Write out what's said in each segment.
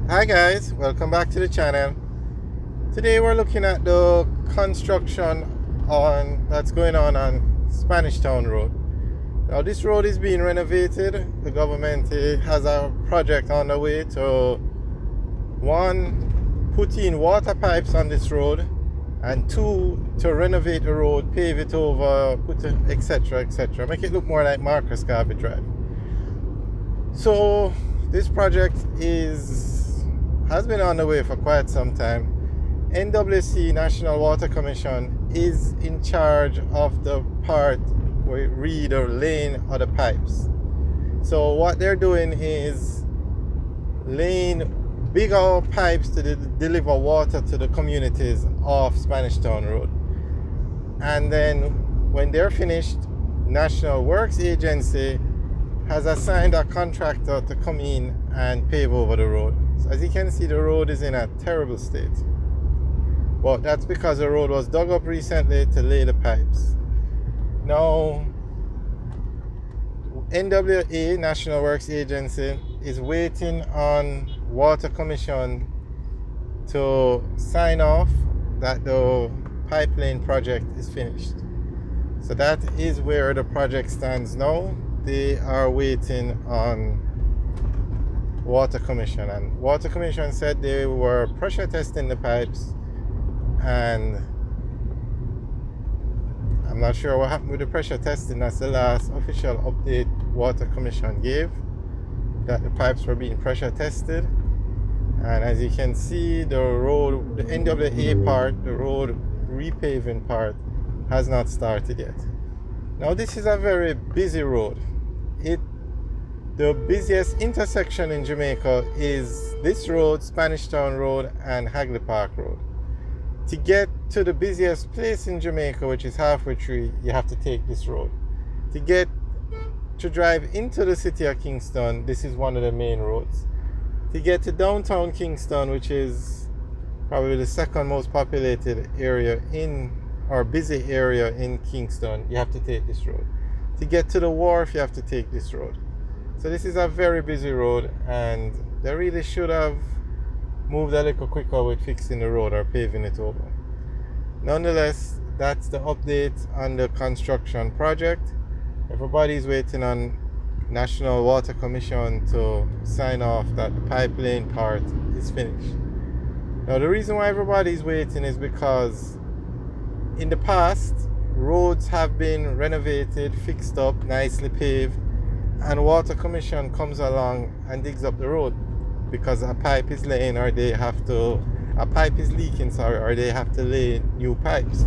Hi guys, welcome back to the channel. Today we're looking at the construction that's going on Spanish Town Road. Now this road is being renovated. The government has a project on the way to one, put in water pipes on this road, and two, to renovate the road, pave it over, put etc, make it look more like Marcus Garvey Drive. So this project has been on the way for quite some time. NWC, National Water Commission, is in charge of the part where read or lane or the pipes. So what they're doing is laying bigger pipes to deliver water to the communities of Spanish Town Road. And then when they're finished, National Works Agency has assigned a contractor to come in and pave over the road. So as you can see, the road is in a terrible state. But that's because the road was dug up recently to lay the pipes. Now, NWA, National Works Agency, is waiting on Water Commission to sign off that the pipeline project is finished. So that is where the project stands now. They are waiting on Water Commission, and Water Commission said they were pressure testing the pipes, and I'm not sure what happened with the pressure testing. That's the last official update Water Commission gave, that the pipes were being pressure tested. And as you can see, the road, the NWA part, the road repaving part, has not started yet. Now this is a very busy road. The busiest intersection in Jamaica is this road, Spanish Town Road, and Hagley Park Road. To get to the busiest place in Jamaica, which is Halfway Tree, you have to take this road. To drive into the city of Kingston, this is one of the main roads. To get to downtown Kingston, which is probably the second most populated area busy area in Kingston, you have to take this road. To get to the wharf, you have to take this road. So this is a very busy road, and they really should have moved a little quicker with fixing the road or paving it over. Nonetheless, that's the update on the construction project. Everybody's waiting on National Water Commission to sign off that the pipeline part is finished. Now the reason why everybody's waiting is because in the past, roads have been renovated, fixed up, nicely paved, and Water Commission comes along and digs up the road because a pipe is leaking, or they have to lay new pipes.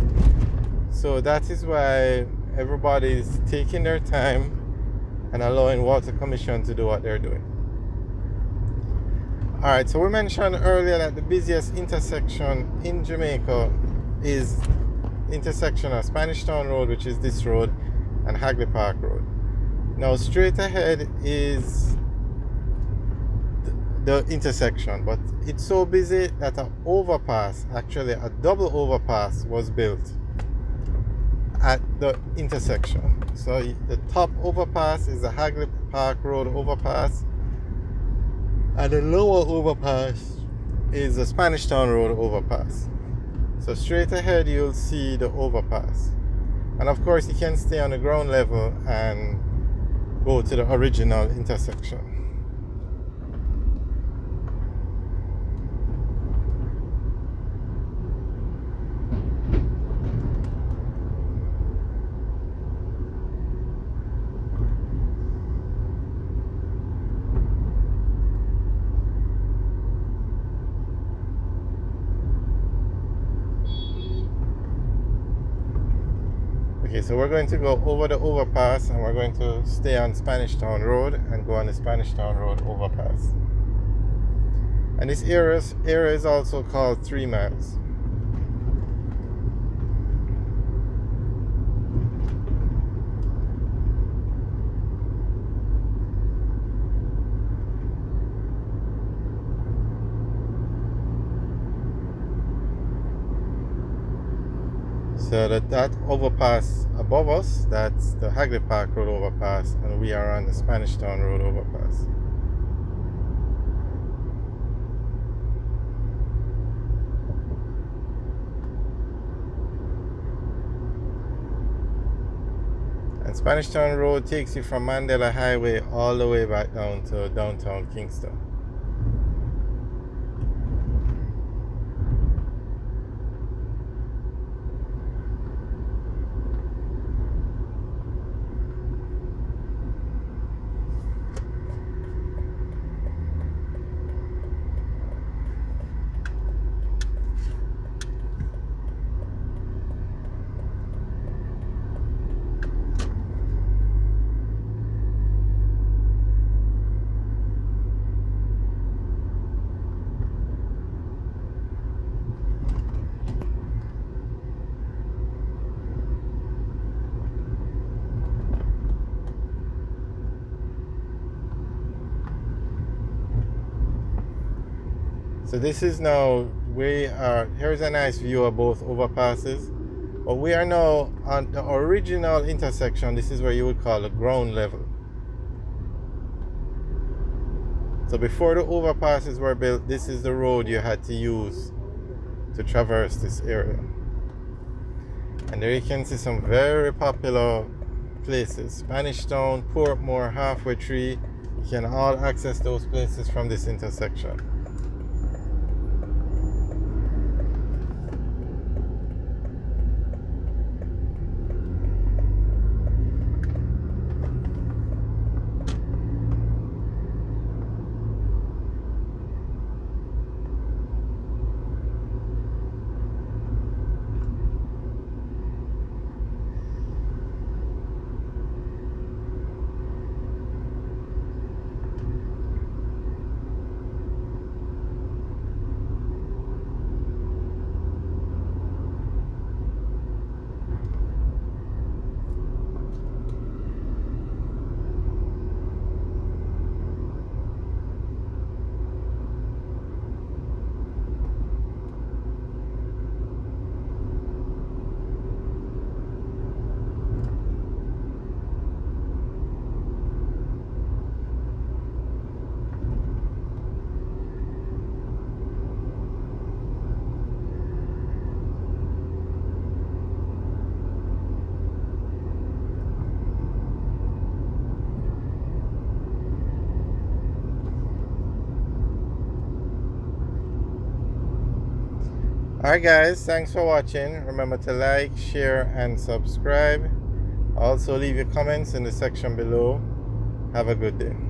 So that is why everybody's taking their time and allowing Water Commission to do what they're doing. Alright, so we mentioned earlier that the busiest intersection in Jamaica is intersection of Spanish Town Road, which is this road, and Hagley Park Road. Now straight ahead is the intersection, but it's so busy that an overpass, actually a double overpass, was built at the intersection. So the top overpass is the Hagley Park Road overpass, and the lower overpass is the Spanish Town Road overpass. So straight ahead you'll see the overpass, and of course you can stay on the ground level and go to the original intersection. Okay, so we're going to go over the overpass, and we're going to stay on Spanish Town Road and go on the Spanish Town Road overpass. And this area is also called 3 Miles. So that overpass above us, that's the Hagley Park Road overpass, and we are on the Spanish Town Road overpass. Spanish Town Road takes you from Mandela Highway all the way back down to downtown Kingston. So this is now, here's a nice view of both overpasses. But we are now on the original intersection. This is where you would call the ground level. So before the overpasses were built, this is the road you had to use to traverse this area. And there you can see some very popular places. Spanish Town, Portmore, Halfway Tree. You can all access those places from this intersection. Alright guys, thanks for watching. Remember to like, share and subscribe. Also leave your comments in the section below. Have a good day.